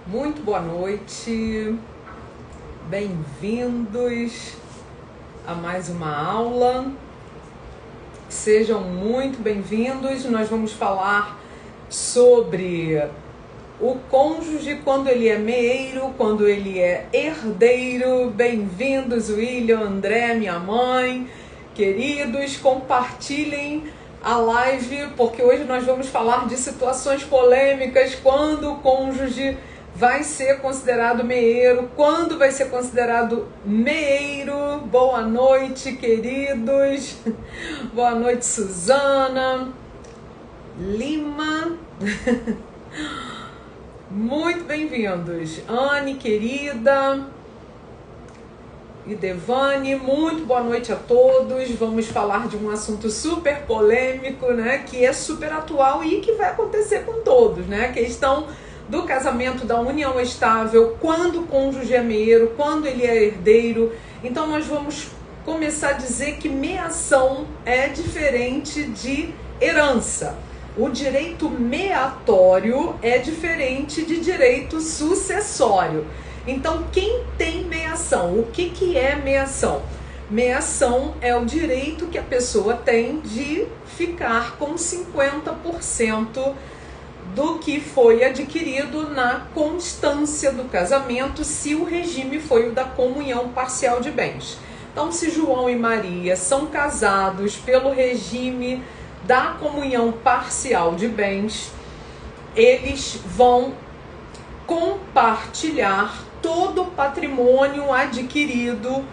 Muito boa noite, bem-vindos a mais uma aula, sejam muito bem-vindos. Nós vamos falar sobre o cônjuge quando ele é meeiro, quando ele é herdeiro. Bem-vindos, William, André, minha mãe, queridos, compartilhem a live, porque hoje nós vamos falar de situações polêmicas, quando o cônjuge vai ser considerado meeiro, quando vai ser considerado meeiro. Boa noite, queridos. Boa noite, Suzana Lima. Muito bem-vindos. Anne, querida. E Devane, muito boa noite a todos. Vamos falar de um assunto super polêmico, né? Que é super atual e que vai acontecer com todos, né? A questão do casamento, da união estável, quando o cônjuge é meeiro, quando ele é herdeiro. Então nós vamos começar a dizer que meação é diferente de herança. O direito meatório é diferente de direito sucessório. Então, quem tem meação? O que é meação? Meação é o direito que a pessoa tem de ficar com 50% do que foi adquirido na constância do casamento, se o regime foi o da comunhão parcial de bens. Então, se João e Maria são casados pelo regime da comunhão parcial de bens, eles vão compartilhar todo o patrimônio adquirido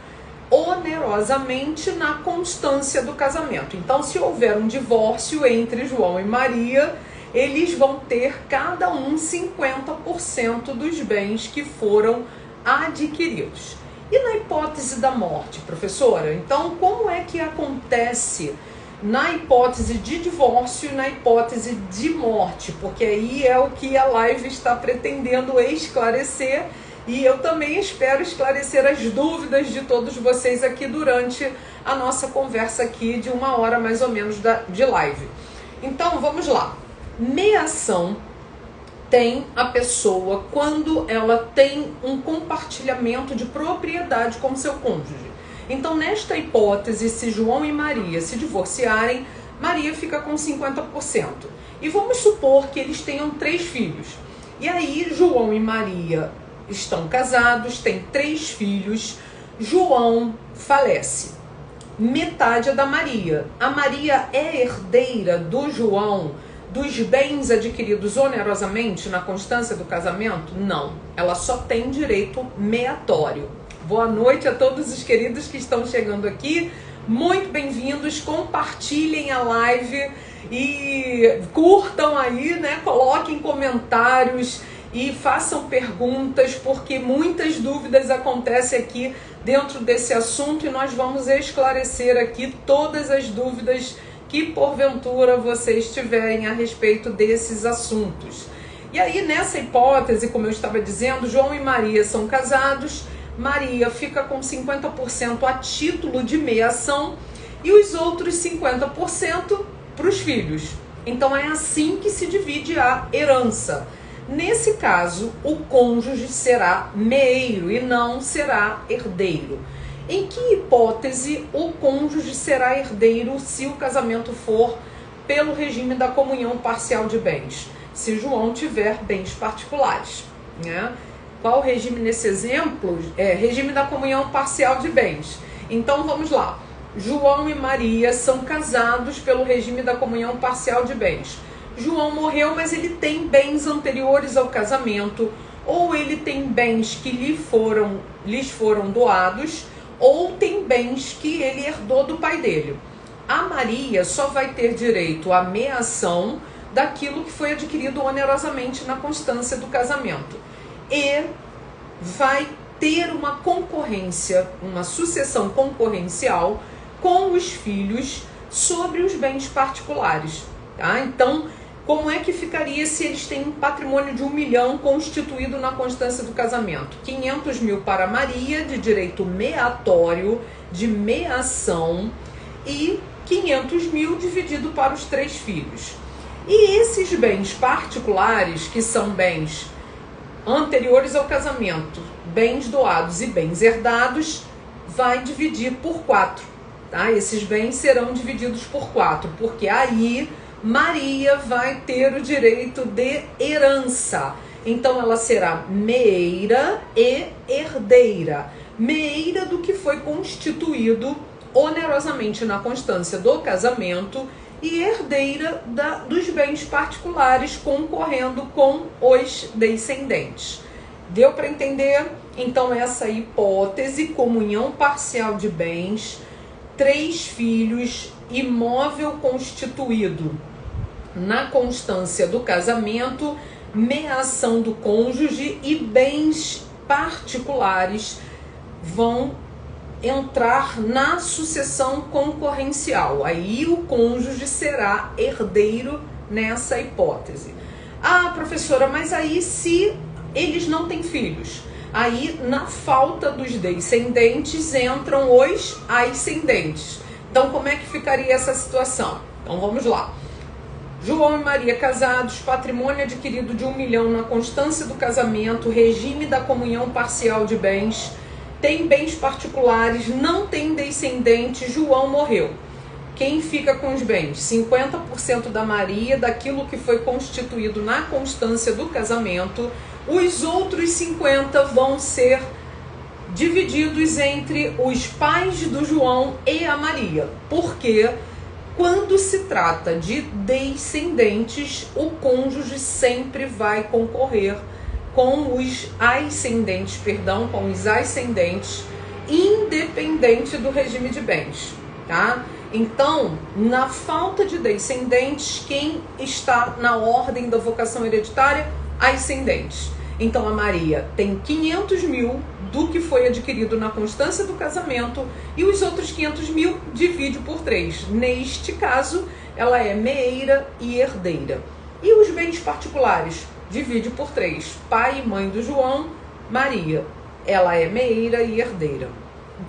onerosamente na constância do casamento. Então, se houver um divórcio entre João e Maria, eles vão ter cada um 50% dos bens que foram adquiridos. E na hipótese da morte, professora? Então, como é que acontece na hipótese de divórcio e na hipótese de morte? Porque aí é o que a live está pretendendo esclarecer, e eu também espero esclarecer as dúvidas de todos vocês aqui durante a nossa conversa aqui de 1 hora mais ou menos de live. Então, vamos lá. Meação tem a pessoa quando ela tem um compartilhamento de propriedade com seu cônjuge. Então, nesta hipótese, se João e Maria se divorciarem, Maria fica com 50%. E vamos supor que eles tenham 3 filhos. E aí, João e Maria estão casados, têm 3 filhos. João falece. Metade é da Maria. A Maria é herdeira do João dos bens adquiridos onerosamente na constância do casamento? Não. Ela só tem direito meatório. Boa noite a todos os queridos que estão chegando aqui. Muito bem-vindos. Compartilhem a live e curtam aí, né? Coloquem comentários e façam perguntas, porque muitas dúvidas acontecem aqui dentro desse assunto e nós vamos esclarecer aqui todas as dúvidas que porventura vocês tiverem a respeito desses assuntos. E aí, nessa hipótese, como eu estava dizendo, João e Maria são casados. Maria fica com 50% a título de meação e os outros 50% para os filhos. Então é assim que se divide a herança. Nesse caso, o cônjuge será meeiro e não será herdeiro. Em que hipótese o cônjuge será herdeiro se o casamento for pelo regime da comunhão parcial de bens? Se João tiver bens particulares, né? Qual o regime nesse exemplo? É regime da comunhão parcial de bens. Então vamos lá. João e Maria são casados pelo regime da comunhão parcial de bens. João morreu, mas ele tem bens anteriores ao casamento, ou ele tem bens que lhes foram doados, ou tem bens que ele herdou do pai dele. A Maria só vai ter direito à meação daquilo que foi adquirido onerosamente na constância do casamento. E vai ter uma concorrência, uma sucessão concorrencial com os filhos sobre os bens particulares. Tá? Então, como é que ficaria se eles têm um patrimônio de 1 milhão constituído na constância do casamento? 500 mil para Maria, de direito meatório, de meação, e 500 mil dividido para os 3 filhos. E esses bens particulares, que são bens anteriores ao casamento, bens doados e bens herdados, vai dividir por 4. Tá? Esses bens serão divididos por 4, porque aí Maria vai ter o direito de herança. Então ela será meeira e herdeira. Meeira do que foi constituído onerosamente na constância do casamento e herdeira dos bens particulares concorrendo com os descendentes. Deu para entender? Então essa hipótese, comunhão parcial de bens, 3 filhos, imóvel constituído na constância do casamento, meação do cônjuge e bens particulares vão entrar na sucessão concorrencial. Aí o cônjuge será herdeiro nessa hipótese. Ah, professora, mas aí se eles não têm filhos? Aí, na falta dos descendentes, entram os ascendentes. Então, como é que ficaria essa situação? Então, vamos lá. João e Maria casados, patrimônio adquirido de 1 milhão na constância do casamento, regime da comunhão parcial de bens, tem bens particulares, não tem descendentes, João morreu. Quem fica com os bens? 50% da Maria, daquilo que foi constituído na constância do casamento. Os outros 50% vão ser divididos entre os pais do João e a Maria. Porque quando se trata de descendentes, o cônjuge sempre vai concorrer com os ascendentes, independente do regime de bens, tá? Então, na falta de descendentes, quem está na ordem da vocação hereditária? Ascendentes. Então, a Maria tem 500 mil do que foi adquirido na constância do casamento e os outros 500 mil divide por 3. Neste caso, ela é meeira e herdeira. E os bens particulares? Divide por 3. Pai e mãe do João, Maria. Ela é meeira e herdeira.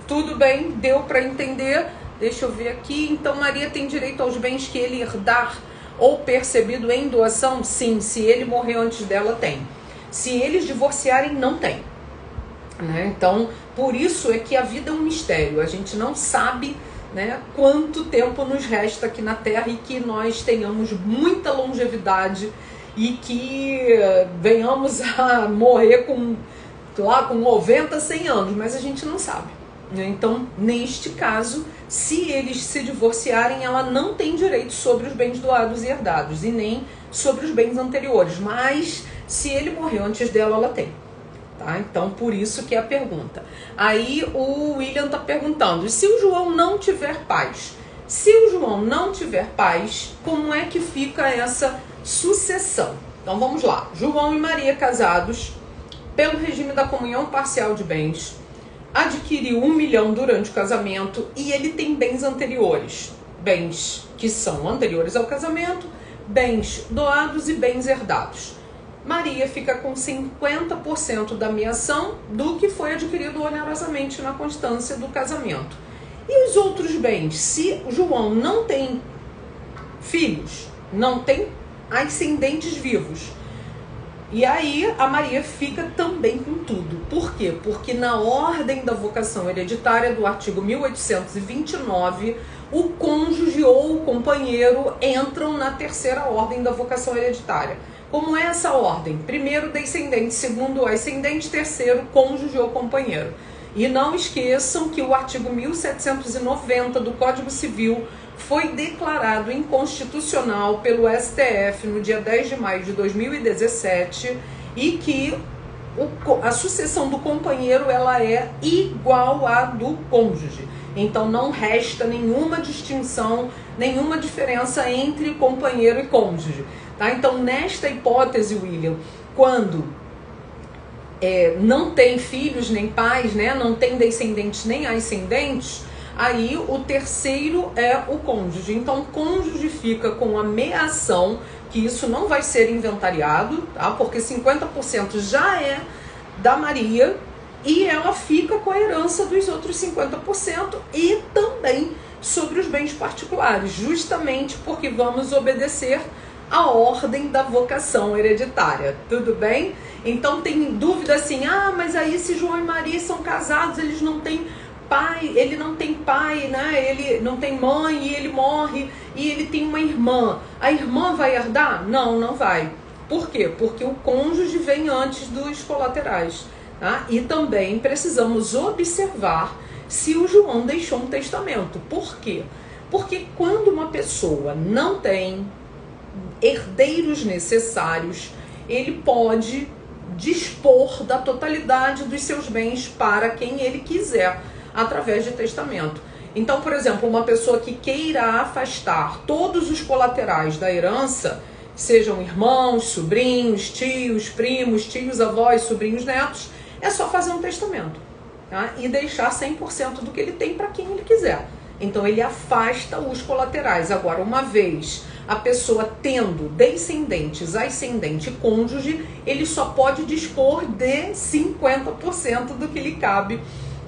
Tudo bem? Deu para entender? Deixa eu ver aqui. Então, Maria tem direito aos bens que ele herdar ou percebido em doação? Sim, se ele morrer antes dela, tem. Se eles divorciarem, não tem. Né? Então, por isso é que a vida é um mistério. A gente não sabe, né, quanto tempo nos resta aqui na Terra e que nós tenhamos muita longevidade e que venhamos a morrer com 90, 100 anos, mas a gente não sabe. Então, neste caso, se eles se divorciarem, ela não tem direito sobre os bens doados e herdados e nem sobre os bens anteriores, mas se ele morreu antes dela, ela tem. Tá? Então, por isso que é a pergunta. Aí o William está perguntando, e se o João não tiver pais? Se o João não tiver pais, como é que fica essa sucessão? Então, vamos lá. João e Maria casados, pelo regime da comunhão parcial de bens, adquiriu 1 milhão durante o casamento e ele tem bens anteriores. Bens que são anteriores ao casamento, bens doados e bens herdados. Maria fica com 50% da meação do que foi adquirido onerosamente na constância do casamento. E os outros bens? Se João não tem filhos, não tem ascendentes vivos, e aí a Maria fica também com tudo. Por quê? Porque na ordem da vocação hereditária do artigo 1829, o cônjuge ou o companheiro entram na terceira ordem da vocação hereditária. Como é essa ordem? Primeiro, descendente. Segundo, ascendente. Terceiro, cônjuge ou companheiro. E não esqueçam que o artigo 1790 do Código Civil foi declarado inconstitucional pelo STF no dia 10 de maio de 2017 e que a sucessão do companheiro ela é igual à do cônjuge. Então não resta nenhuma distinção, nenhuma diferença entre companheiro e cônjuge. Tá? Então, nesta hipótese, William, quando não tem filhos nem pais, né, não tem descendentes nem ascendentes, aí o terceiro é o cônjuge. Então, o cônjuge fica com a meação, que isso não vai ser inventariado, tá? Porque 50% já é da Maria e ela fica com a herança dos outros 50% e também sobre os bens particulares, justamente porque vamos obedecer a ordem da vocação hereditária, tudo bem? Então tem dúvida assim, ah, mas aí se João e Maria são casados, eles não têm pai, ele não tem pai, né? Ele não tem mãe e ele morre e ele tem uma irmã. A irmã vai herdar? Não, não vai. Por quê? Porque o cônjuge vem antes dos colaterais, tá? E também precisamos observar se o João deixou um testamento. Por quê? Porque quando uma pessoa não tem herdeiros necessários, ele pode dispor da totalidade dos seus bens para quem ele quiser, através de testamento. Então, por exemplo, uma pessoa que queira afastar todos os colaterais da herança, sejam irmãos, sobrinhos, tios, primos, tios, avós, sobrinhos, netos, é só fazer um testamento, tá? E deixar 100% do que ele tem para quem ele quiser. Então ele afasta os colaterais. Agora, uma vez a pessoa tendo descendentes, ascendente e cônjuge, ele só pode dispor de 50% do que lhe cabe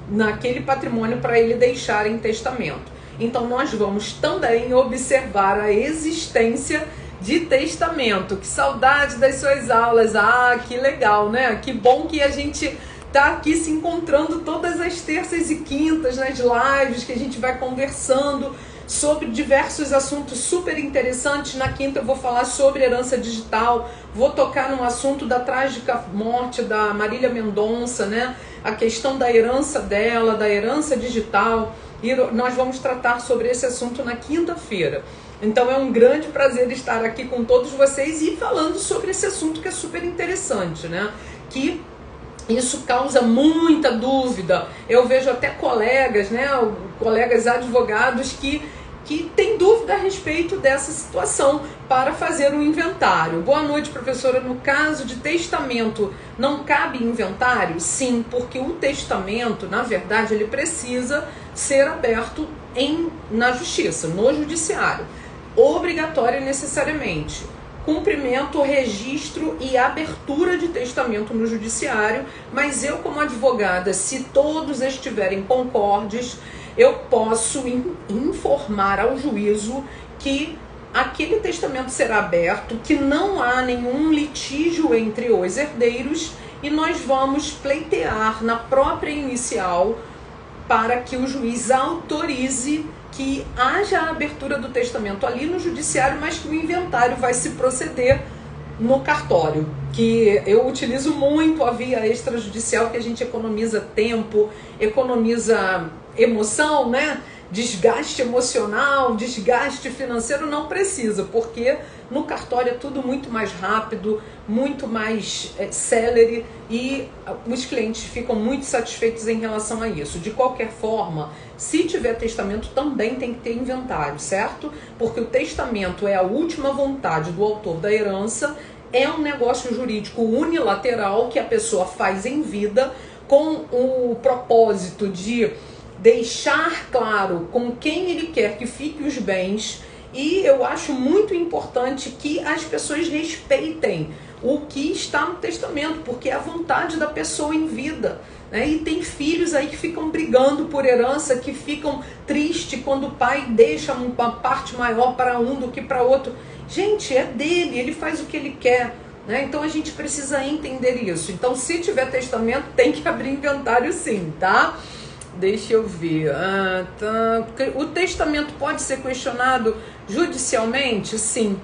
naquele patrimônio para ele deixar em testamento. Então nós vamos também observar a existência de testamento. Que saudade das suas aulas! Ah, que legal, né? Que bom que a gente tá aqui se encontrando todas as terças e quintas nas lives, que a gente vai conversando sobre diversos assuntos super interessantes. Na quinta eu vou falar sobre herança digital, vou tocar no assunto da trágica morte da Marília Mendonça, né? A questão da herança dela, da herança digital, e nós vamos tratar sobre esse assunto na quinta-feira. Então é um grande prazer estar aqui com todos vocês e falando sobre esse assunto que é super interessante, né? Que isso causa muita dúvida. Eu vejo até colegas, né, colegas advogados que têm dúvida a respeito dessa situação para fazer um inventário. Boa noite, professora. No caso de testamento, não cabe inventário? Sim, porque o testamento, na verdade, ele precisa ser aberto na justiça, no judiciário. Obrigatório necessariamente. Cumprimento, registro e abertura de testamento no judiciário, mas eu, como advogada, se todos estiverem concordes, eu posso informar ao juízo que aquele testamento será aberto, que não há nenhum litígio entre os herdeiros e nós vamos pleitear na própria inicial para que o juiz autorize que haja a abertura do testamento ali no judiciário, mas que o inventário vai se proceder no cartório, que eu utilizo muito a via extrajudicial, que a gente economiza tempo, economiza emoção, né? Desgaste emocional, desgaste financeiro não precisa, porque no cartório é tudo muito mais rápido, muito mais célere e os clientes ficam muito satisfeitos em relação a isso. De qualquer forma, se tiver testamento também tem que ter inventário, certo? Porque o testamento é a última vontade do autor da herança, é um negócio jurídico unilateral que a pessoa faz em vida com o propósito de deixar claro com quem ele quer que fique os bens, e eu acho muito importante que as pessoas respeitem o que está no testamento, porque é a vontade da pessoa em vida, né? E tem filhos aí que ficam brigando por herança, que ficam tristes quando o pai deixa uma parte maior para um do que para outro. Gente, é dele, ele faz o que ele quer, né? Então a gente precisa entender isso. Então, se tiver testamento, tem que abrir inventário sim, tá? Deixa eu ver. O testamento pode ser questionado judicialmente? Sim,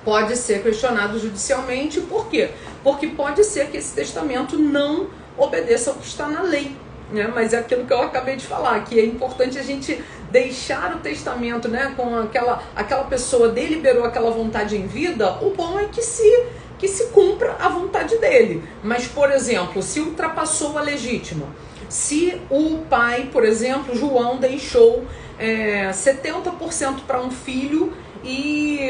pode ser questionado judicialmente. Por quê? Porque pode ser que esse testamento não obedeça ao que está na lei, né? Mas é aquilo que eu acabei de falar, que é importante a gente deixar o testamento, né, com aquela pessoa deliberou aquela vontade em vida. O bom é que se cumpra a vontade dele. Mas, por exemplo, se ultrapassou a legítima, se o pai, por exemplo, João, deixou 70% para um filho e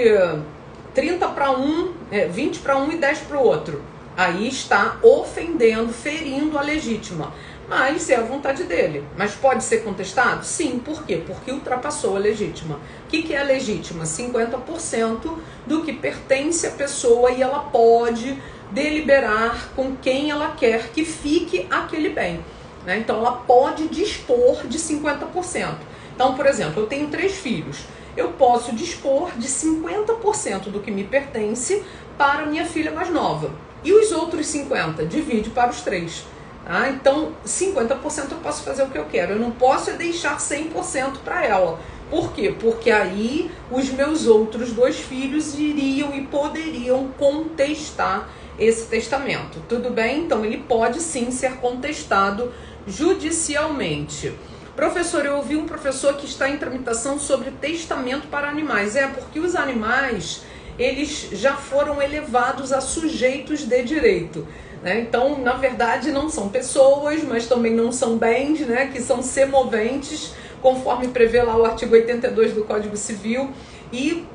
30 para um, 20 para um e 10 para o outro, aí está ofendendo, ferindo a legítima. Mas é a vontade dele. Mas pode ser contestado? Sim. Por quê? Porque ultrapassou a legítima. O que é a legítima? 50% do que pertence à pessoa e ela pode deliberar com quem ela quer que fique aquele bem, né? Então ela pode dispor de 50%. Então, por exemplo, eu tenho 3 filhos. Eu posso dispor de 50% do que me pertence para minha filha mais nova. E os outros 50%? Divide para os 3. Tá? Então, 50% eu posso fazer o que eu quero. Eu não posso deixar 100% para ela. Por quê? Porque aí os meus outros 2 filhos iriam e poderiam contestar esse testamento. Tudo bem? Então, ele pode sim ser contestado judicialmente. Professor, eu ouvi um professor que está em tramitação sobre testamento para animais. Porque os animais, eles já foram elevados a sujeitos de direito, né? Então, na verdade, não são pessoas, mas também não são bens, né? Que são semoventes, conforme prevê lá o artigo 82 do Código Civil, e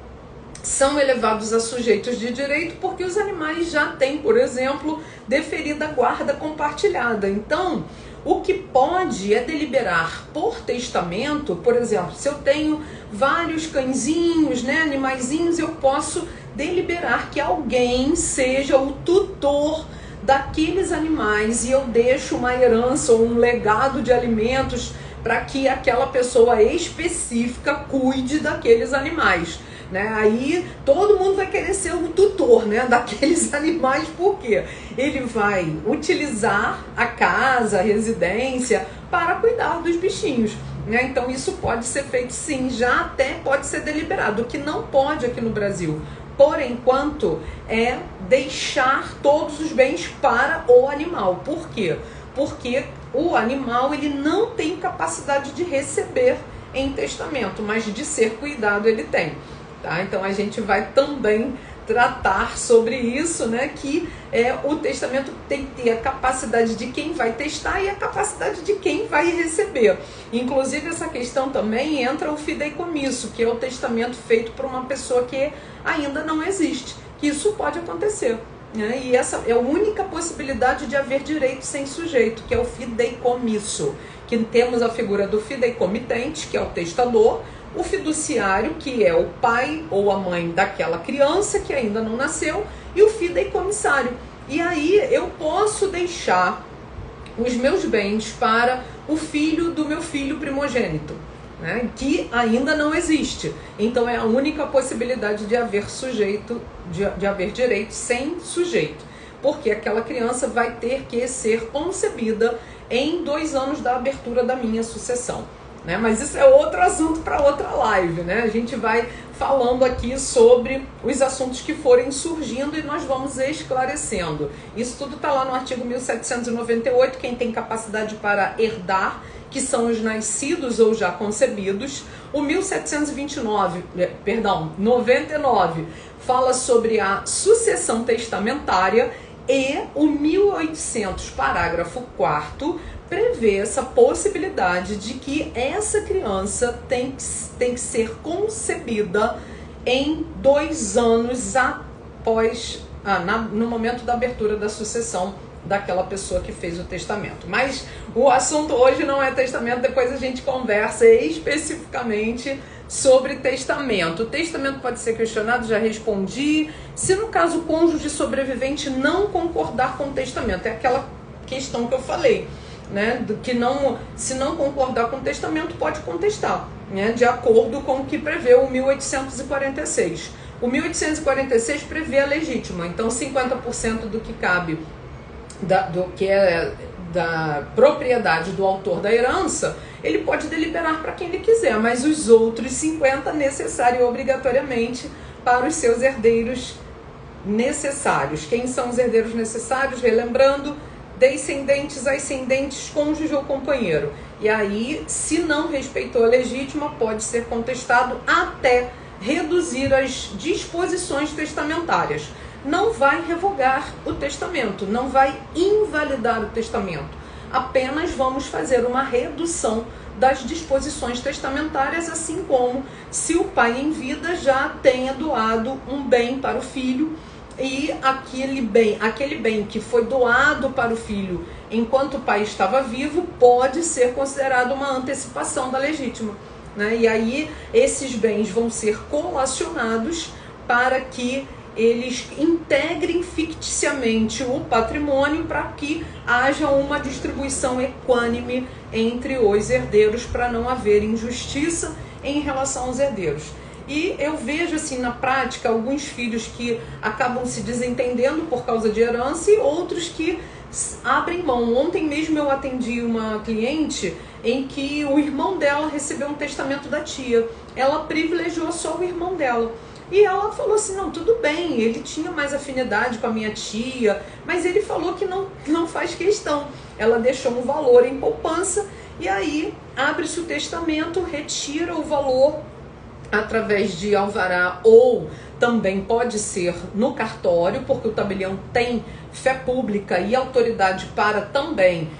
são elevados a sujeitos de direito porque os animais já têm, por exemplo, deferida guarda compartilhada. Então, o que pode é deliberar por testamento. Por exemplo, se eu tenho vários cãezinhos, né, animaizinhos, eu posso deliberar que alguém seja o tutor daqueles animais e eu deixo uma herança ou um legado de alimentos para que aquela pessoa específica cuide daqueles animais, né? Aí todo mundo vai querer ser o tutor, né, daqueles animais, porque ele vai utilizar a casa, a residência para cuidar dos bichinhos, né? Então isso pode ser feito sim, já até pode ser deliberado. O que não pode aqui no Brasil, por enquanto, é deixar todos os bens para o animal. Por quê? Porque o animal, ele não tem capacidade de receber em testamento, mas de ser cuidado ele tem. Tá? Então a gente vai também tratar sobre isso, né? Que o testamento tem que ter a capacidade de quem vai testar e a capacidade de quem vai receber. Inclusive, essa questão também entra o fideicomisso, que é o testamento feito por uma pessoa que ainda não existe, que isso pode acontecer, né? E essa é a única possibilidade de haver direito sem sujeito, que é o fideicomisso, que temos a figura do fideicomitente, que é o testador, o fiduciário, que é o pai ou a mãe daquela criança que ainda não nasceu, e o fideicomissário. E aí eu posso deixar os meus bens para o filho do meu filho primogênito, né, que ainda não existe. Então é a única possibilidade de haver sujeito, de haver direito sem sujeito, porque aquela criança vai ter que ser concebida em 2 anos da abertura da minha sucessão, né? Mas isso é outro assunto para outra live, né? A gente vai falando aqui sobre os assuntos que forem surgindo e nós vamos esclarecendo. Isso tudo está lá no artigo 1798, quem tem capacidade para herdar, que são os nascidos ou já concebidos. O 99 fala sobre a sucessão testamentária, e o 1800, parágrafo 4º, prevê essa possibilidade de que essa criança tem que ser concebida em 2 anos após, no momento da abertura da sucessão daquela pessoa que fez o testamento. Mas o assunto hoje não é testamento, depois a gente conversa especificamente sobre testamento. O testamento pode ser questionado, já respondi. Se no caso o cônjuge sobrevivente não concordar com o testamento, é aquela questão que eu falei, né, do que não, se não concordar com o testamento, pode contestar, né, de acordo com o que prevê o 1846. O 1846 prevê a legítima, então 50% do que cabe, do que é da propriedade do autor da herança, ele pode deliberar para quem ele quiser, mas os outros 50% necessário e obrigatoriamente para os seus herdeiros necessários. Quem são os herdeiros necessários? Relembrando, descendentes, ascendentes, cônjuge ou companheiro. E aí, se não respeitou a legítima, pode ser contestado até reduzir as disposições testamentárias. Não vai revogar o testamento, não vai invalidar o testamento. Apenas vamos fazer uma redução das disposições testamentárias, assim como se o pai em vida já tenha doado um bem para o filho, e aquele bem que foi doado para o filho enquanto o pai estava vivo pode ser considerado uma antecipação da legítima, né? E aí esses bens vão ser colacionados para que eles integrem ficticiamente o patrimônio, para que haja uma distribuição equânime entre os herdeiros, para não haver injustiça em relação aos herdeiros. E eu vejo assim na prática alguns filhos que acabam se desentendendo por causa de herança e outros que abrem mão. Ontem mesmo eu atendi uma cliente em que o irmão dela recebeu um testamento da tia. Ela privilegiou só o irmão dela. E ela falou assim, não, tudo bem, ele tinha mais afinidade com a minha tia, mas ele falou que não faz questão. Ela deixou um valor em poupança e aí abre-se o testamento, retira o valor através de alvará ou também pode ser no cartório, porque o tabelião tem fé pública e autoridade para também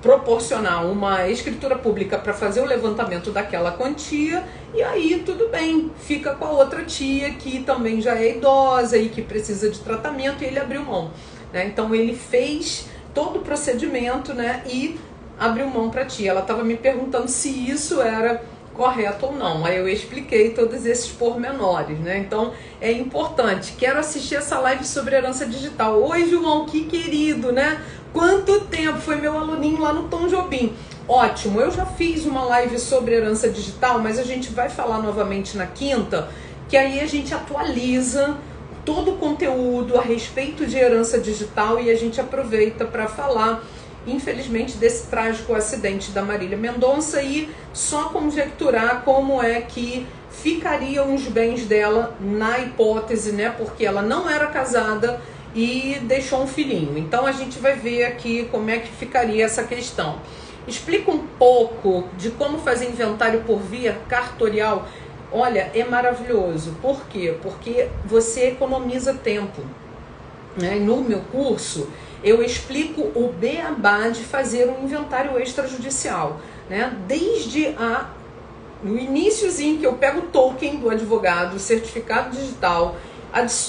proporcionar uma escritura pública para fazer o levantamento daquela quantia, e aí tudo bem, fica com a outra tia que também já é idosa e que precisa de tratamento, e ele abriu mão, né? Então ele fez todo o procedimento, né, e abriu mão para a tia. Ela estava me perguntando se isso era correto ou não, aí eu expliquei todos esses pormenores, né? Então é importante. Quero assistir essa live sobre herança digital. Oi, João, que querido, né? Quanto tempo, foi meu aluninho lá no Tom Jobim. Ótimo, eu já fiz uma live sobre herança digital, mas a gente vai falar novamente na quinta, que aí a gente atualiza todo o conteúdo a respeito de herança digital e a gente aproveita para falar, infelizmente, desse trágico acidente da Marília Mendonça e só conjecturar como é que ficariam os bens dela na hipótese, né? Porque ela não era casada e deixou um filhinho. Então a gente vai ver aqui como é que ficaria essa questão. Explica um pouco de como fazer inventário por via cartorial. Olha, é maravilhoso. Por quê? Porque você economiza tempo, né? No meu curso eu explico o beabá de fazer um inventário extrajudicial, né? Desde no iniciozinho que eu pego o token do advogado, o certificado digital,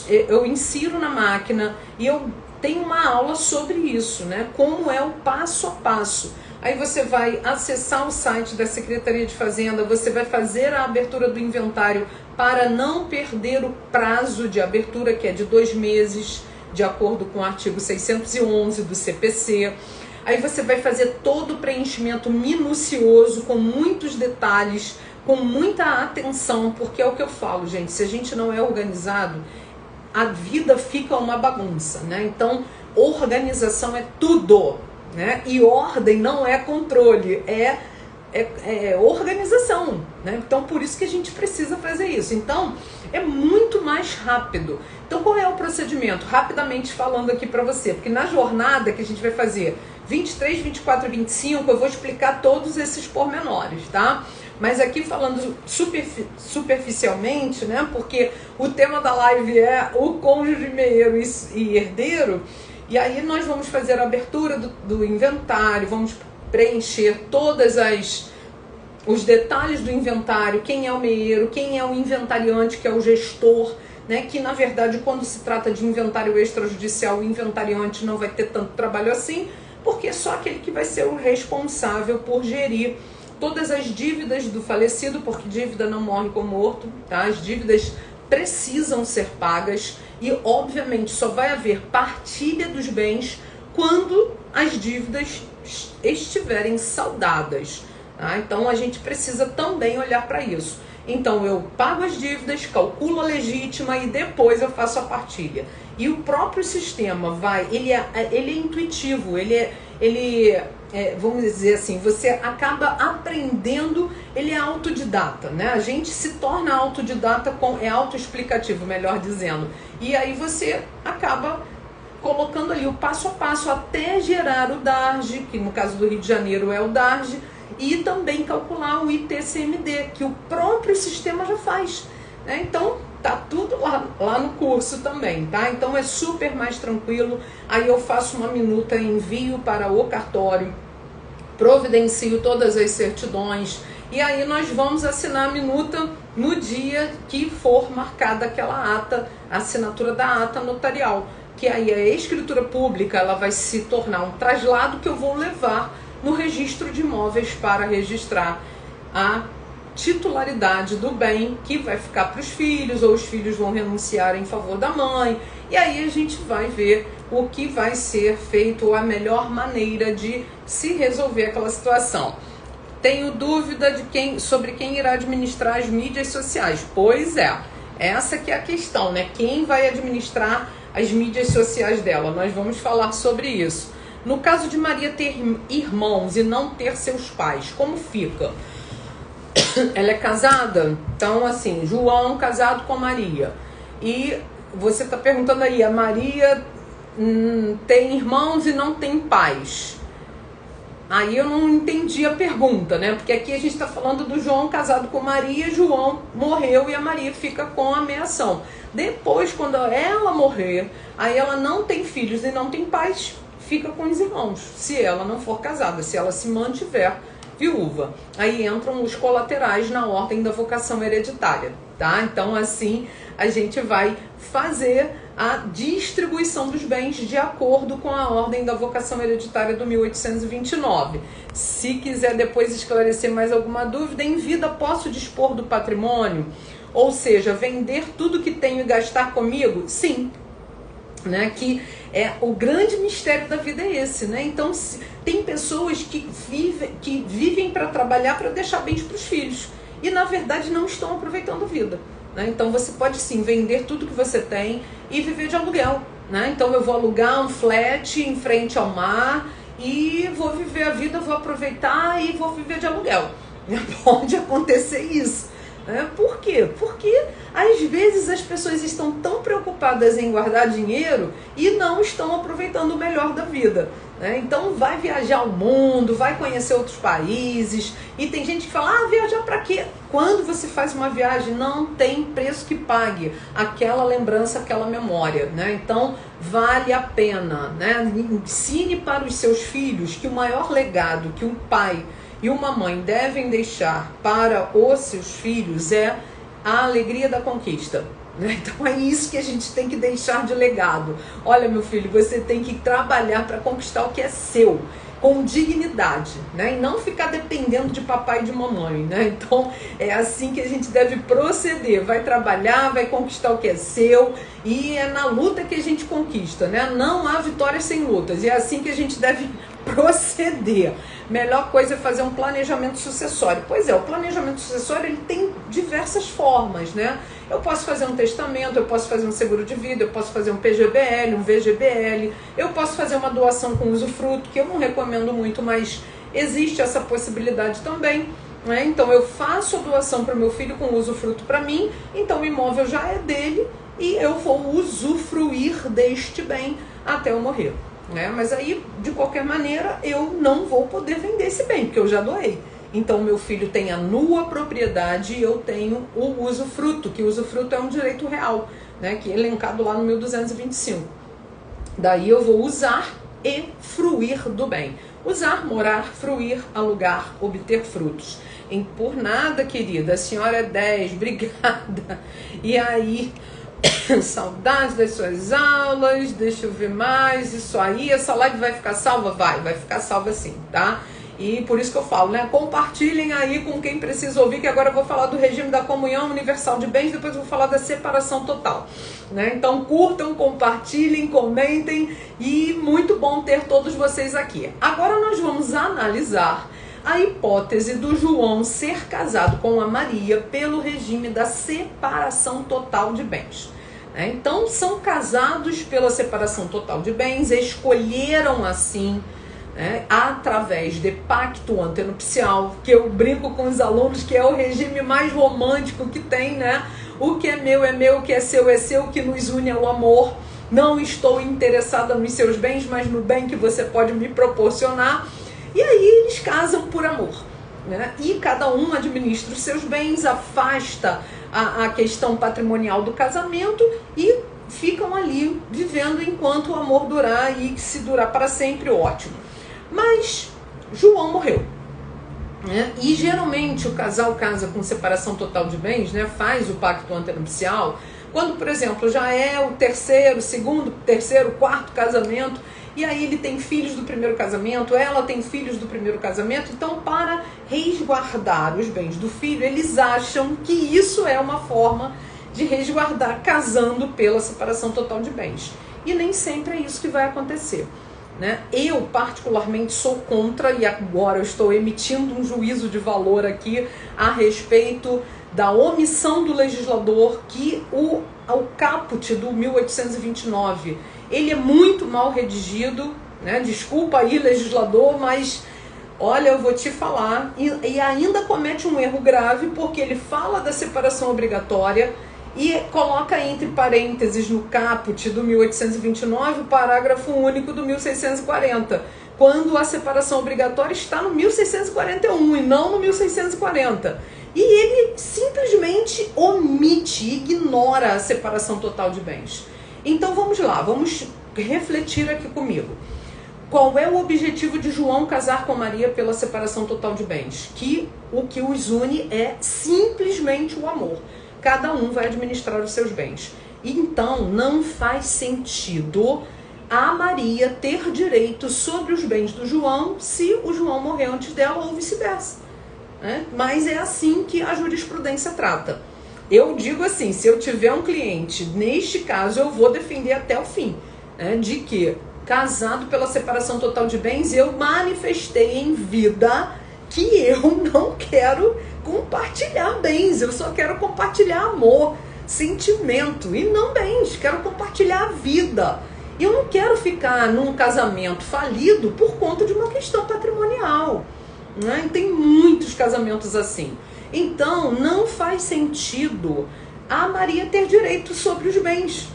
eu insiro na máquina e eu tenho uma aula sobre isso, né? Como é o passo a passo. Aí você vai acessar o site da Secretaria de Fazenda, você vai fazer a abertura do inventário para não perder o prazo de abertura, que é de 2 meses, de acordo com o artigo 611 do CPC. Aí você vai fazer todo o preenchimento minucioso, com muitos detalhes, com muita atenção, porque é o que eu falo, gente, se a gente não é organizado, a vida fica uma bagunça, né? Então, organização é tudo, né? E ordem não é controle, é organização, né? Então, por isso que a gente precisa fazer isso. Então, é muito mais rápido. Então, qual é o procedimento? Rapidamente falando aqui para você, porque na jornada que a gente vai fazer 23, 24 e 25, eu vou explicar todos esses pormenores, tá? Mas aqui falando superficialmente, né? Porque o tema da live é o cônjuge, meieiro e herdeiro. E aí nós vamos fazer a abertura do inventário, vamos preencher os detalhes do inventário, quem é o meieiro, quem é o inventariante, que é o gestor, né? Que na verdade, quando se trata de inventário extrajudicial, o inventariante não vai ter tanto trabalho assim, porque é só aquele que vai ser o responsável por gerir todas as dívidas do falecido, porque dívida não morre com morto, tá? As dívidas precisam ser pagas e, obviamente, só vai haver partilha dos bens quando as dívidas estiverem saldadas, tá? Então, a gente precisa também olhar para isso. Então, eu pago as dívidas, calculo a legítima e depois eu faço a partilha. E o próprio sistema ele é intuitivo, vamos dizer assim, você acaba aprendendo, ele é autodidata, né? A gente se torna autodidata, é autoexplicativo, melhor dizendo. E aí você acaba colocando ali o passo a passo até gerar o DARJ, que no caso do Rio de Janeiro é o DARJ, e também calcular o ITCMD, que o próprio sistema já faz, né? Então, tá tudo lá no curso também, tá? Então é super mais tranquilo. Aí eu faço uma minuta, envio para o cartório, providencio todas as certidões e aí nós vamos assinar a minuta no dia que for marcada aquela ata, a assinatura da ata notarial, que aí a escritura pública ela vai se tornar um traslado que eu vou levar no registro de imóveis para registrar a titularidade do bem, que vai ficar para os filhos, ou os filhos vão renunciar em favor da mãe, e aí a gente vai ver o que vai ser feito, a melhor maneira de se resolver aquela situação. Tenho dúvida sobre quem irá administrar as mídias sociais. Pois é, essa que é a questão, né? Quem vai administrar as mídias sociais dela? Nós vamos falar sobre isso. No caso de Maria ter irmãos e não ter seus pais, como fica? Ela é casada? Então, assim, João casado com Maria. E você está perguntando aí, a Maria tem irmãos e não tem pais. Aí eu não entendi a pergunta, né? Porque aqui a gente está falando do João casado com Maria, João morreu e a Maria fica com a meação. Depois, quando ela morrer, aí ela não tem filhos e não tem pais, fica com os irmãos, se ela não for casada, se ela se mantiver viúva. Aí entram os colaterais na ordem da vocação hereditária, tá? Então, assim, a gente vai fazer a distribuição dos bens de acordo com a ordem da vocação hereditária do 1829. Se quiser depois esclarecer mais alguma dúvida, em vida posso dispor do patrimônio? Ou seja, vender tudo que tenho e gastar comigo? Sim. Né? Que é o grande mistério da vida é esse, né? Então, tem pessoas que vivem para trabalhar para deixar bens para os filhos e, na verdade, não estão aproveitando a vida. Né? Então você pode sim vender tudo que você tem e viver de aluguel, né? Então eu vou alugar um flat em frente ao mar e vou viver a vida, vou aproveitar e vou viver de aluguel. Pode acontecer isso, né? Por quê? Porque às vezes as pessoas estão tão preocupadas em guardar dinheiro e não estão aproveitando o melhor da vida, né? Então vai viajar ao mundo, vai conhecer outros países. E tem gente que fala, viajar para quê? Quando você faz uma viagem, não tem preço que pague aquela lembrança, aquela memória, né? Então vale a pena, né? Ensine para os seus filhos que o maior legado que um pai e uma mãe devem deixar para os seus filhos é a alegria da conquista. Então é isso que a gente tem que deixar de legado. Olha, meu filho, você tem que trabalhar para conquistar o que é seu, com dignidade, né? E não ficar dependendo de papai e de mamãe, né? Então é assim que a gente deve proceder. Vai trabalhar, vai conquistar o que é seu, e é na luta que a gente conquista, né? Não há vitórias sem lutas, e é assim que a gente deve proceder. Melhor coisa é fazer um planejamento sucessório. Pois é, o planejamento sucessório ele tem diversas formas, né? Eu posso fazer um testamento, eu posso fazer um seguro de vida, eu posso fazer um PGBL, um VGBL, eu posso fazer uma doação com usufruto, que eu não recomendo muito, mas existe essa possibilidade também, né? Então eu faço a doação para o meu filho com usufruto para mim, então o imóvel já é dele e eu vou usufruir deste bem até eu morrer, né? Mas aí, de qualquer maneira, eu não vou poder vender esse bem, porque eu já doei. Então, meu filho tem a nua propriedade e eu tenho o usufruto, que o usufruto é um direito real, né? Que é elencado lá no 1225. Daí eu vou usar e fruir do bem. Usar, morar, fruir, alugar, obter frutos. Por nada, querida, a senhora é 10, obrigada. E aí... saudades das suas aulas, deixa eu ver mais, isso aí, essa live vai ficar salva? Vai ficar salva sim, tá? E por isso que eu falo, né, compartilhem aí com quem precisa ouvir, que agora eu vou falar do regime da comunhão universal de bens, depois eu vou falar da separação total, né? Então curtam, compartilhem, comentem, e muito bom ter todos vocês aqui. Agora nós vamos analisar a hipótese do João ser casado com a Maria pelo regime da separação total de bens. Então, são casados pela separação total de bens, escolheram assim, né, através de pacto antenupcial, que eu brinco com os alunos que é o regime mais romântico que tem, né? O que é meu, o que é seu, o que nos une ao amor. Não estou interessada nos seus bens, mas no bem que você pode me proporcionar. E aí eles casam por amor, né? E cada um administra os seus bens, afasta a questão patrimonial do casamento e ficam ali vivendo enquanto o amor durar, e se durar para sempre, ótimo. Mas João morreu, né? E geralmente o casal casa com separação total de bens, né? Faz o pacto antenupcial quando, por exemplo, já é o terceiro, segundo, terceiro, quarto casamento, e aí ele tem filhos do primeiro casamento, ela tem filhos do primeiro casamento. Então, para resguardar os bens do filho, eles acham que isso é uma forma de resguardar casando pela separação total de bens. E nem sempre é isso que vai acontecer. né? Eu, particularmente, sou contra, e agora eu estou emitindo um juízo de valor aqui a respeito da omissão do legislador, que o caput do 1829, ele é muito mal redigido, né? Desculpa aí, legislador, mas olha, eu vou te falar, e ainda comete um erro grave, porque ele fala da separação obrigatória e coloca entre parênteses no caput do 1829 o parágrafo único do 1640, quando a separação obrigatória está no 1641 e não no 1640. E ele simplesmente omite, ignora a separação total de bens. Então vamos lá, vamos refletir aqui comigo. Qual é o objetivo de João casar com Maria pela separação total de bens? Que o que os une é simplesmente o amor. Cada um vai administrar os seus bens. Então, não faz sentido a Maria ter direito sobre os bens do João se o João morrer antes dela ou vice-versa, né? Mas é assim que a jurisprudência trata. Eu digo assim, se eu tiver um cliente, neste caso eu vou defender até o fim, né, de que, casado pela separação total de bens, eu manifestei em vida que eu não quero compartilhar bens, eu só quero compartilhar amor, sentimento e não bens, quero compartilhar a vida. Eu não quero ficar num casamento falido por conta de uma questão patrimonial, né? E tem muitos casamentos assim. Então, não faz sentido a Maria ter direito sobre os bens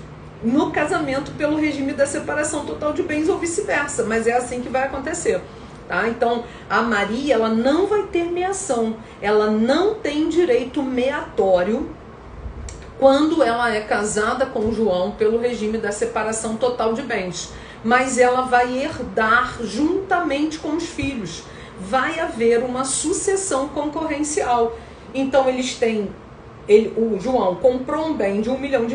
no casamento pelo regime da separação total de bens ou vice-versa, mas é assim que vai acontecer. Tá? Então, a Maria, ela não vai ter meação, ela não tem direito meatório quando ela é casada com o João pelo regime da separação total de bens, mas ela vai herdar juntamente com os filhos, vai haver uma sucessão concorrencial. Então eles têm, o João comprou um bem de R$1 milhão,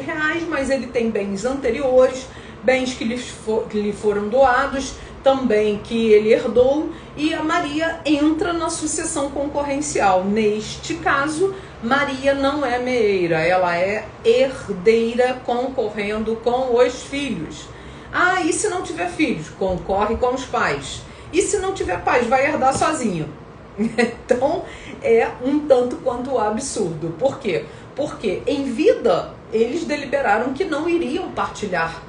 mas ele tem bens anteriores, bens que lhe foram doados, também que ele herdou, e a Maria entra na sucessão concorrencial. Neste caso, Maria não é meeira, ela é herdeira concorrendo com os filhos. Ah, e se não tiver filhos? Concorre com os pais. E se não tiver pais, vai herdar sozinho. Então, é um tanto quanto absurdo. Por quê? Porque em vida, eles deliberaram que não iriam partilhar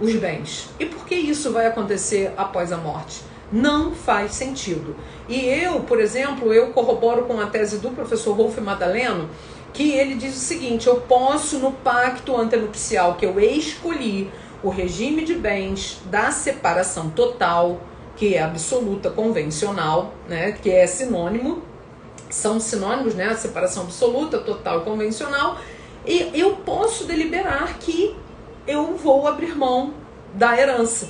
os bens. E por que isso vai acontecer após a morte? Não faz sentido. E eu, por exemplo, eu corroboro com a tese do professor Rolf Madaleno, que ele diz o seguinte: eu posso, no pacto antenupcial que eu escolhi, o regime de bens da separação total, que é absoluta, convencional, né, que é sinônimo, são sinônimos, né, a separação absoluta, total e convencional, e eu posso deliberar que eu vou abrir mão da herança.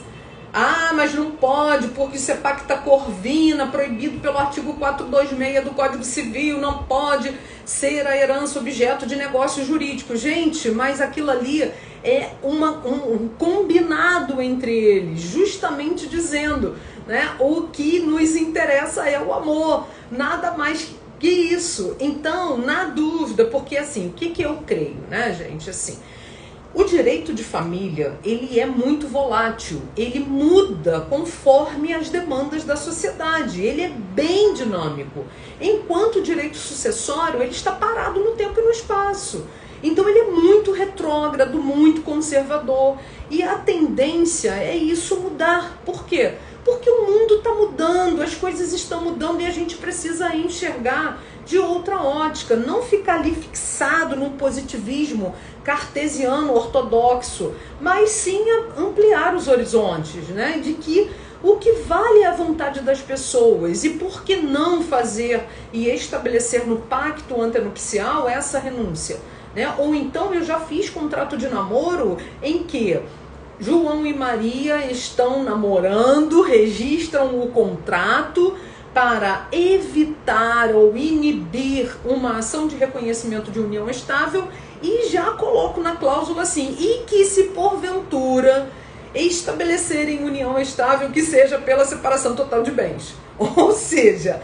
Ah, mas não pode, porque isso é pacta corvina, proibido pelo artigo 426 do Código Civil, não pode ser a herança objeto de negócio jurídico. Gente, mas aquilo ali é um combinado entre eles, justamente dizendo, né, o que nos interessa é o amor, nada mais que isso. Então, na dúvida, porque assim, o que eu creio, né, gente, assim, o direito de família, ele é muito volátil, ele muda conforme as demandas da sociedade, ele é bem dinâmico, enquanto o direito sucessório, ele está parado no tempo e no espaço. Então ele é muito retrógrado, muito conservador, e a tendência é isso mudar. Por quê? Porque o mundo está mudando, as coisas estão mudando e a gente precisa enxergar de outra ótica, não ficar ali fixado no positivismo cartesiano ortodoxo, mas sim ampliar os horizontes, né? De que o que vale é a vontade das pessoas, e por que não fazer e estabelecer no pacto antenupcial essa renúncia, né? Ou então eu já fiz contrato de namoro em que João e Maria estão namorando, registram o contrato para evitar ou inibir uma ação de reconhecimento de união estável, e já coloco na cláusula assim: e que se porventura estabelecerem união estável, que seja pela separação total de bens. Ou seja,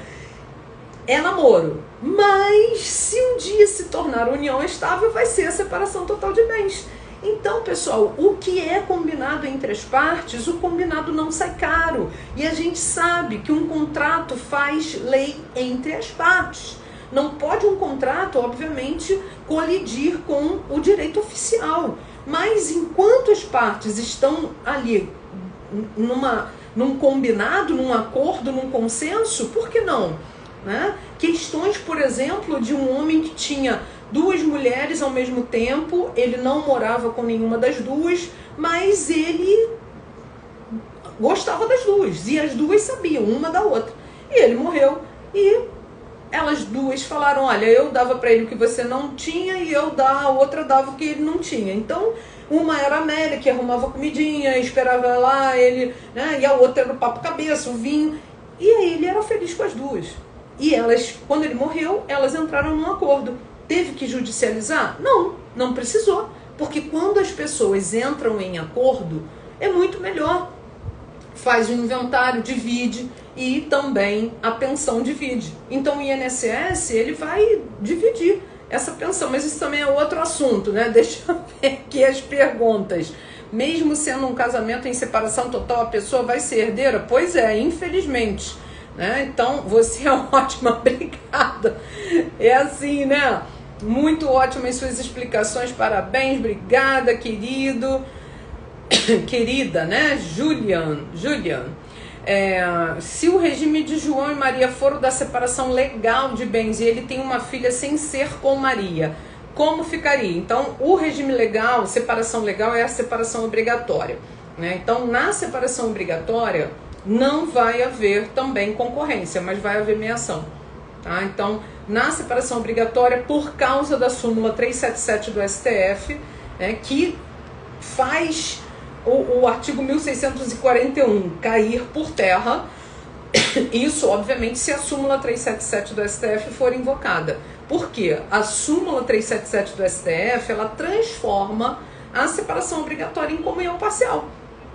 é namoro, mas se um dia se tornar união estável, vai ser a separação total de bens. Então, pessoal, o que é combinado entre as partes, o combinado não sai caro. E a gente sabe que um contrato faz lei entre as partes. Não pode um contrato, obviamente, colidir com o direito oficial. Mas enquanto as partes estão ali num combinado, num acordo, num consenso, por que não? Né? Questões, por exemplo, de um homem que tinha 2 mulheres ao mesmo tempo, ele não morava com nenhuma das 2, mas ele gostava das 2, e as 2 sabiam uma da outra. E ele morreu, e elas 2 falaram, olha, eu dava para ele o que você não tinha, e a outra dava o que ele não tinha. Então, uma era a Amélia, que arrumava comidinha, esperava lá ele, né? E a outra era o papo cabeça, o vinho, e aí ele era feliz com as 2. E elas, quando ele morreu, elas entraram num acordo. Teve que judicializar? Não, não precisou. Porque quando as pessoas entram em acordo, é muito melhor. Faz o inventário, divide, e também a pensão divide. Então o INSS, ele vai dividir essa pensão. Mas isso também é outro assunto, né? Deixa eu ver aqui as perguntas. Mesmo sendo um casamento em separação total, a pessoa vai ser herdeira? Pois é, infelizmente. Né? Então, você é ótima, obrigada. É assim, né? Muito ótimas suas explicações, parabéns, obrigada, querido. Querida, né? Julian. Se o regime de João e Maria for o da separação legal de bens e ele tem uma filha sem ser com Maria, como ficaria? Então, o regime legal, separação legal, é a separação obrigatória. Né? Então, na separação obrigatória, não vai haver também concorrência, mas vai haver meação. Tá? Então, na separação obrigatória, por causa da súmula 377 do STF, né, que faz o artigo 1641 cair por terra, isso, obviamente, se a súmula 377 do STF for invocada. Por quê? A súmula 377 do STF, ela transforma a separação obrigatória em comunhão parcial.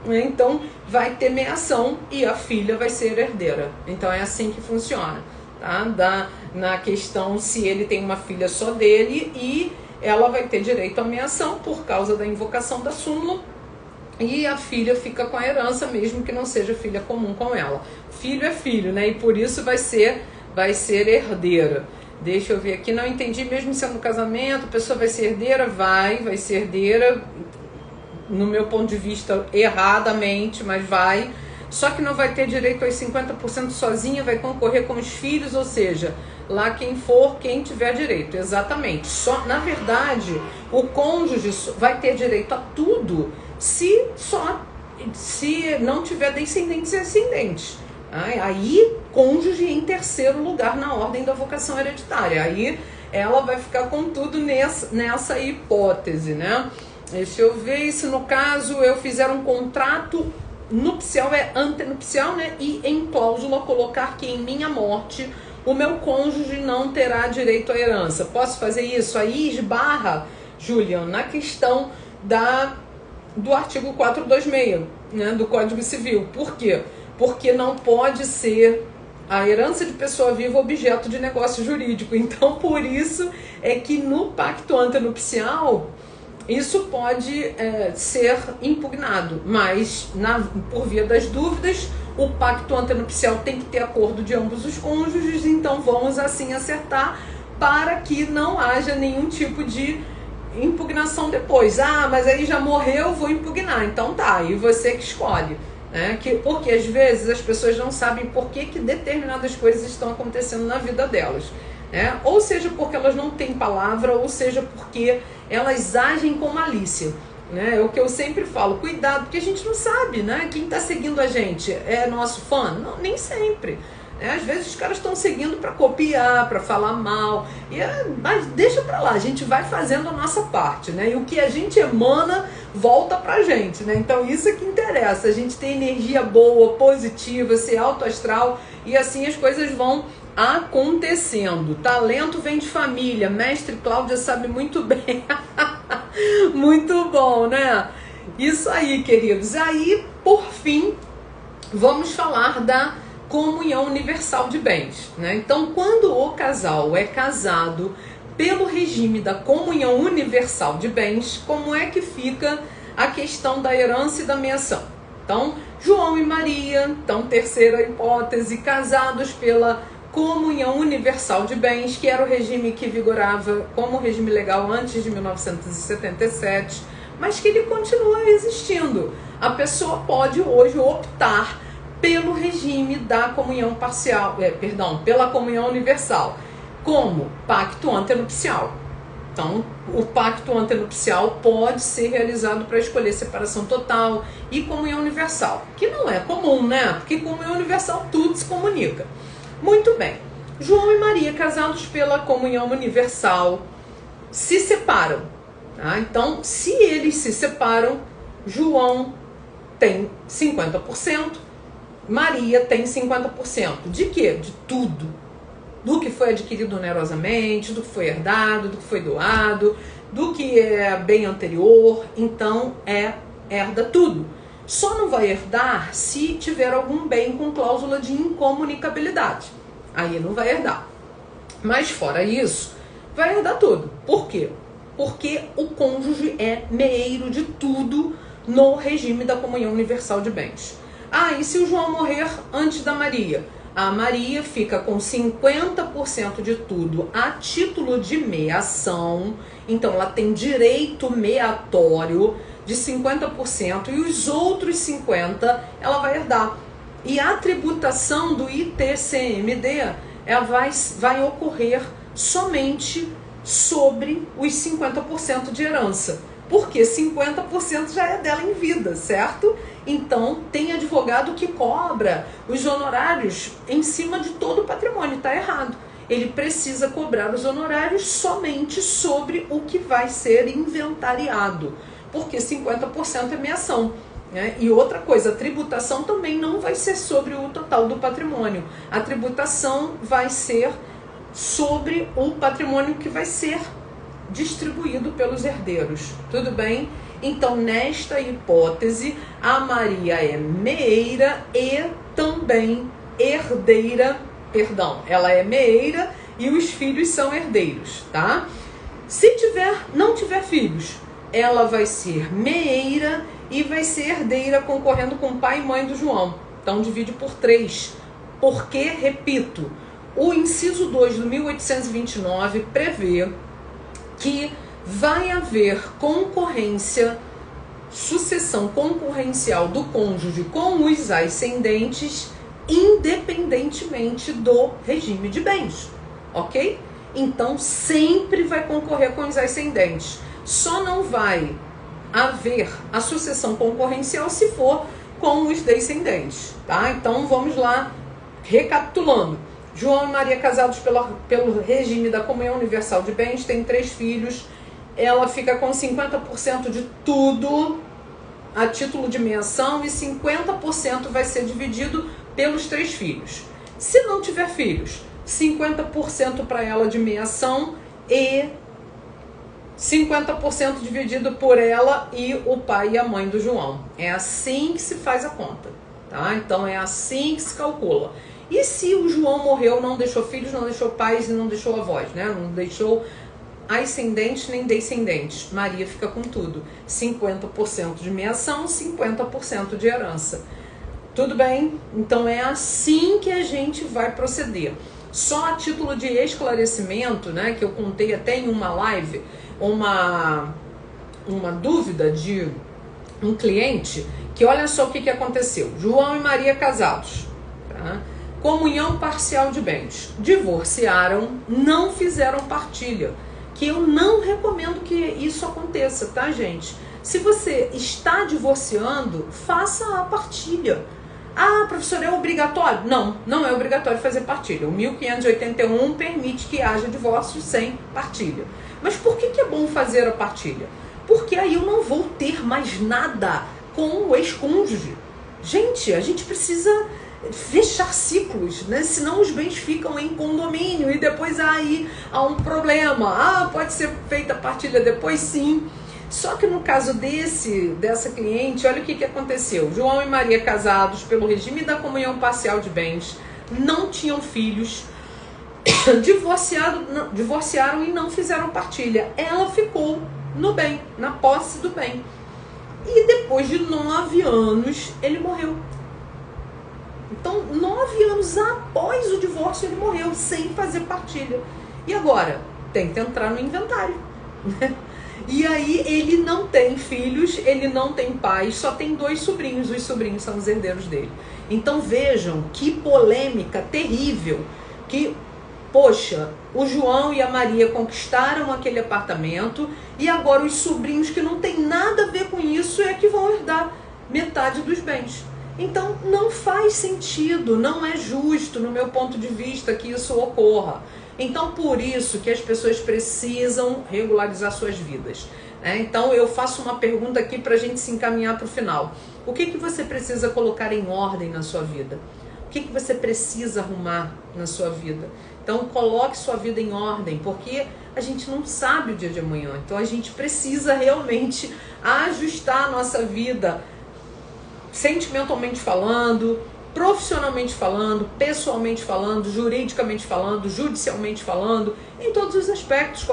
Então, vai ter meação e a filha vai ser herdeira. Então, é assim que funciona. Tá? Na questão se ele tem uma filha só dele e ela vai ter direito à meação por causa da invocação da súmula e a filha fica com a herança, mesmo que não seja filha comum com ela. Filho é filho, né? E por isso vai ser herdeira. Deixa eu ver aqui, não entendi, mesmo sendo casamento, a pessoa vai ser herdeira? Vai ser herdeira, no meu ponto de vista, erradamente, mas vai. Só que não vai ter direito aos 50% sozinha, vai concorrer com os filhos, ou seja, lá quem tiver direito, exatamente. Só, na verdade, o cônjuge vai ter direito a tudo se não tiver descendentes e ascendentes. Aí, cônjuge em terceiro lugar na ordem da vocação hereditária. Aí ela vai ficar com tudo nessa hipótese, né? Deixa eu ver se no caso eu fizer um contrato nupcial, é antenupcial, né? E em cláusula colocar que em minha morte o meu cônjuge não terá direito à herança. Posso fazer isso? Aí esbarra, Julian, na questão do artigo 426, né, do Código Civil. Por quê? Porque não pode ser a herança de pessoa viva objeto de negócio jurídico. Então, por isso é que no pacto antenupcial isso pode ser impugnado, mas por via das dúvidas, o pacto antenupcial tem que ter acordo de ambos os cônjuges, então vamos assim acertar para que não haja nenhum tipo de impugnação depois. Mas aí já morreu, vou impugnar. Então tá, e você que escolhe. Né? Porque às vezes as pessoas não sabem por que determinadas coisas estão acontecendo na vida delas. Né? Ou seja, porque elas não têm palavra, ou seja, porque elas agem com malícia. Né? É o que eu sempre falo, cuidado, porque a gente não sabe, né? Quem está seguindo a gente é nosso fã? Não, nem sempre. Né? Às vezes os caras estão seguindo para copiar, para falar mal, mas deixa para lá, a gente vai fazendo a nossa parte, né? E o que a gente emana volta pra gente, né? Então isso é que interessa, a gente ter energia boa, positiva, ser autoastral, e assim as coisas vão acontecendo. Talento vem de família, mestre Cláudia sabe muito bem. Muito bom, né? Isso aí, queridos. Aí, por fim, vamos falar da comunhão universal de bens, né? Então, quando o casal é casado pelo regime da comunhão universal de bens, como é que fica a questão da herança e da meação? Então, João e Maria, então terceira hipótese, casados pela comunhão universal de bens, que era o regime que vigorava como regime legal antes de 1977, mas que ele continua existindo. A pessoa pode hoje optar pelo regime da comunhão parcial, pela comunhão universal, como pacto antenupcial. Então, o pacto antenupcial pode ser realizado para escolher separação total e comunhão universal, que não é comum, né? Porque comunhão universal tudo se comunica. Muito bem. João e Maria, casados pela comunhão universal, se separam. Tá? Então, se eles se separam, João tem 50%, Maria tem 50%. De quê? De tudo. Do que foi adquirido onerosamente, do que foi herdado, do que foi doado, do que é bem anterior. Então, herda tudo. Só não vai herdar se tiver algum bem com cláusula de incomunicabilidade. Aí não vai herdar. Mas fora isso, vai herdar tudo. Por quê? Porque o cônjuge é meeiro de tudo no regime da comunhão universal de bens. E se o João morrer antes da Maria? A Maria fica com 50% de tudo a título de meação. Então ela tem direito meatório de 50% e os outros 50% ela vai herdar. E a tributação do ITCMD vai ocorrer somente sobre os 50% de herança, porque 50% já é dela em vida, certo? Então tem advogado que cobra os honorários em cima de todo o patrimônio, tá errado. Ele precisa cobrar os honorários somente sobre o que vai ser inventariado, porque 50% é meação. E outra coisa, a tributação também não vai ser sobre o total do patrimônio. A tributação vai ser sobre o patrimônio que vai ser distribuído pelos herdeiros. Tudo bem? Então, nesta hipótese, a Maria é meeira e também herdeira, ela é meeira e os filhos são herdeiros, tá? Se não tiver filhos, ela vai ser meeira e vai ser herdeira concorrendo com pai e mãe do João. Então divide por 3. Porque, repito, o inciso 2 do 1829 prevê que vai haver sucessão concorrencial do cônjuge com os ascendentes, independentemente do regime de bens, ok? Então sempre vai concorrer com os ascendentes. Só não vai haver a sucessão concorrencial se for com os descendentes, tá? Então vamos lá, recapitulando. João e Maria, casados pelo regime da comunhão universal de bens, têm 3 filhos. Ela fica com 50% de tudo a título de meação e 50% vai ser dividido pelos 3 filhos. Se não tiver filhos, 50% para ela de meação e 50% dividido por ela e o pai e a mãe do João. É assim que se faz a conta, tá? Então é assim que se calcula. E se o João morreu, não deixou filhos, não deixou pais e não deixou avós, né? Não deixou ascendentes nem descendentes. Maria fica com tudo. 50% de meação, 50% de herança. Tudo bem? Então é assim que a gente vai proceder. Só a título de esclarecimento, né, que eu contei até em uma live, uma dúvida de um cliente, que olha só o que aconteceu. João e Maria casados, tá? Comunhão parcial de bens. Divorciaram, não fizeram partilha, que eu não recomendo que isso aconteça, tá, gente? Se você está divorciando, faça a partilha. Professora, é obrigatório? Não, não é obrigatório fazer partilha. O 1581 permite que haja divórcio sem partilha. Mas por que é bom fazer a partilha? Porque aí eu não vou ter mais nada com o ex-cônjuge. Gente, a gente precisa fechar ciclos, né? Senão os bens ficam em condomínio e depois aí há um problema. Pode ser feita a partilha depois, sim. Só que no caso dessa cliente, olha o que aconteceu. João e Maria, casados pelo regime da comunhão parcial de bens, não tinham filhos. divorciaram e não fizeram partilha. Ela ficou no bem, na posse do bem. E depois de 9 anos, ele morreu. Então, 9 anos após o divórcio, ele morreu sem fazer partilha. E agora? Tem que entrar no inventário, né? E aí ele não tem filhos, ele não tem pais, só tem 2 sobrinhos. Os sobrinhos são os herdeiros dele. Então vejam que polêmica terrível. Que, poxa, o João e a Maria conquistaram aquele apartamento e agora os sobrinhos que não tem nada a ver com isso é que vão herdar metade dos bens. Então não faz sentido, não é justo no meu ponto de vista que isso ocorra. Então por isso que as pessoas precisam regularizar suas vidas, né? Então eu faço uma pergunta aqui para a gente se encaminhar para o final. O que você precisa colocar em ordem na sua vida? O que você precisa arrumar na sua vida? Então coloque sua vida em ordem, porque a gente não sabe o dia de amanhã. Então a gente precisa realmente ajustar a nossa vida, sentimentalmente falando, profissionalmente falando, pessoalmente falando, juridicamente falando, judicialmente falando, em todos os aspectos.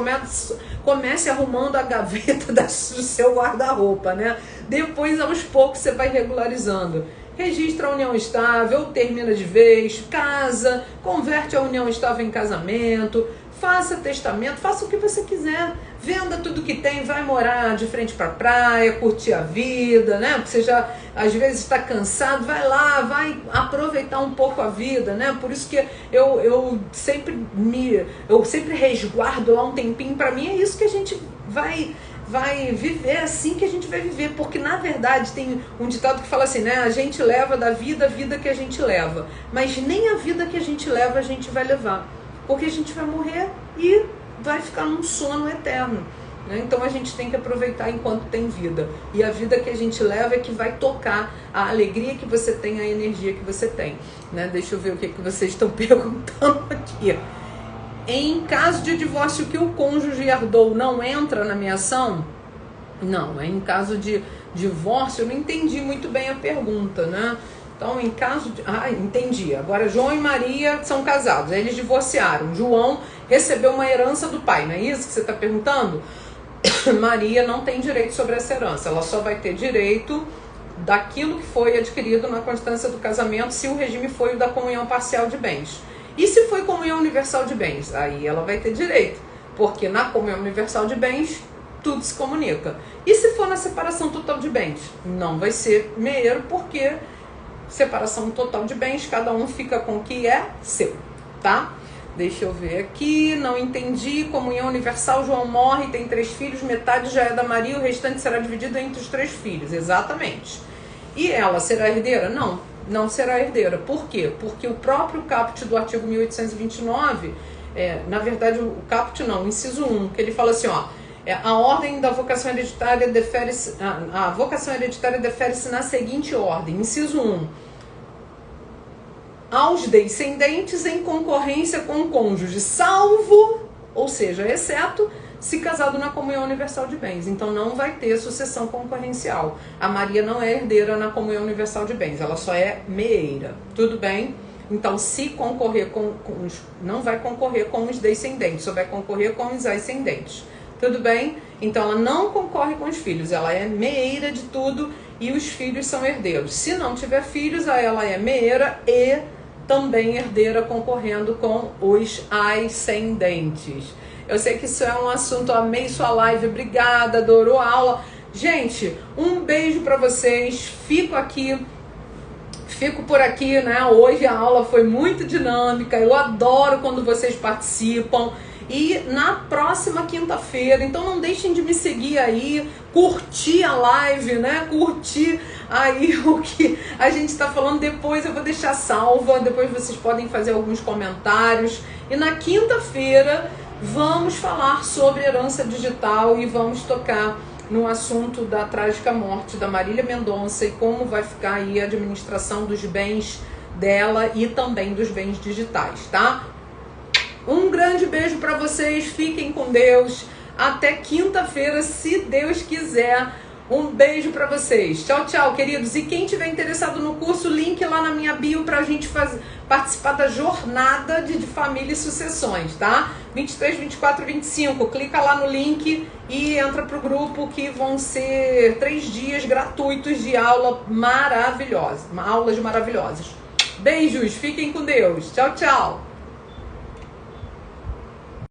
Comece arrumando a gaveta do seu guarda-roupa, né? Depois, aos poucos, você vai regularizando. Registra a união estável, termina de vez, casa, converte a união estável em casamento, faça testamento, faça o que você quiser. Venda tudo que tem, vai morar de frente para a praia, curtir a vida, né? Porque você já, às vezes, está cansado, vai lá, vai aproveitar um pouco a vida, né? Por isso que eu sempre resguardo lá um tempinho. Para mim é isso que a gente vai viver, assim que a gente vai viver, porque na verdade tem um ditado que fala assim, né? A gente leva da vida a vida que a gente leva, mas nem a vida que a gente leva a gente vai levar, porque a gente vai morrer e vai ficar num sono eterno, né? Então a gente tem que aproveitar enquanto tem vida, e a vida que a gente leva é que vai tocar a alegria que você tem, a energia que você tem, né? Deixa eu ver o que vocês estão perguntando aqui. Em caso de divórcio que o cônjuge herdou, não entra na minha ação? Não, em caso de divórcio, eu não entendi muito bem a pergunta, né? Então, em caso de... entendi. Agora, João e Maria são casados, eles divorciaram. João recebeu uma herança do pai, não é isso que você está perguntando? Maria não tem direito sobre essa herança, ela só vai ter direito daquilo que foi adquirido na constância do casamento, se o regime foi o da comunhão parcial de bens. E se foi comunhão universal de bens? Aí ela vai ter direito, porque na comunhão universal de bens, tudo se comunica. E se for na separação total de bens? Não vai ser meio, porque separação total de bens, cada um fica com o que é seu, tá? Deixa eu ver aqui, não entendi. Comunhão universal, João morre, tem 3 filhos, metade já é da Maria, o restante será dividido entre os 3 filhos, exatamente. E ela será herdeira? Não será herdeira. Por quê? Porque o próprio caput do artigo 1829, na verdade o caput não, o inciso 1, que ele fala assim, ó, a ordem da vocação hereditária defere-se, a vocação hereditária defere-se na seguinte ordem, inciso 1, aos descendentes em concorrência com o cônjuge, salvo, ou seja, exceto, se casado na comunhão universal de bens. Então não vai ter sucessão concorrencial. A Maria não é herdeira na comunhão universal de bens, ela só é meeira. Tudo bem? Então, se concorrer não vai concorrer com os descendentes, só vai concorrer com os ascendentes. Tudo bem? Então ela não concorre com os filhos, ela é meeira de tudo e os filhos são herdeiros. Se não tiver filhos, ela é meeira e também herdeira, concorrendo com os ascendentes. Eu sei que isso é um assunto, amei sua live, obrigada, adorou a aula. Gente, um beijo para vocês, fico por aqui, né? Hoje a aula foi muito dinâmica, eu adoro quando vocês participam. E na próxima quinta-feira, então não deixem de me seguir aí, curtir a live, né? Curtir aí o que a gente está falando. Depois eu vou deixar salva, depois vocês podem fazer alguns comentários. E na quinta-feira vamos falar sobre herança digital e vamos tocar no assunto da trágica morte da Marília Mendonça e como vai ficar aí a administração dos bens dela e também dos bens digitais, tá? Um grande beijo para vocês, fiquem com Deus, até quinta-feira, se Deus quiser. Um beijo pra vocês. Tchau, tchau, queridos. E quem tiver interessado no curso, link lá na minha bio pra gente participar da jornada de família e sucessões, tá? 23, 24, 25. Clica lá no link e entra pro grupo, que vão ser 3 dias gratuitos de aula maravilhosa. Aulas maravilhosas. Beijos, fiquem com Deus. Tchau, tchau.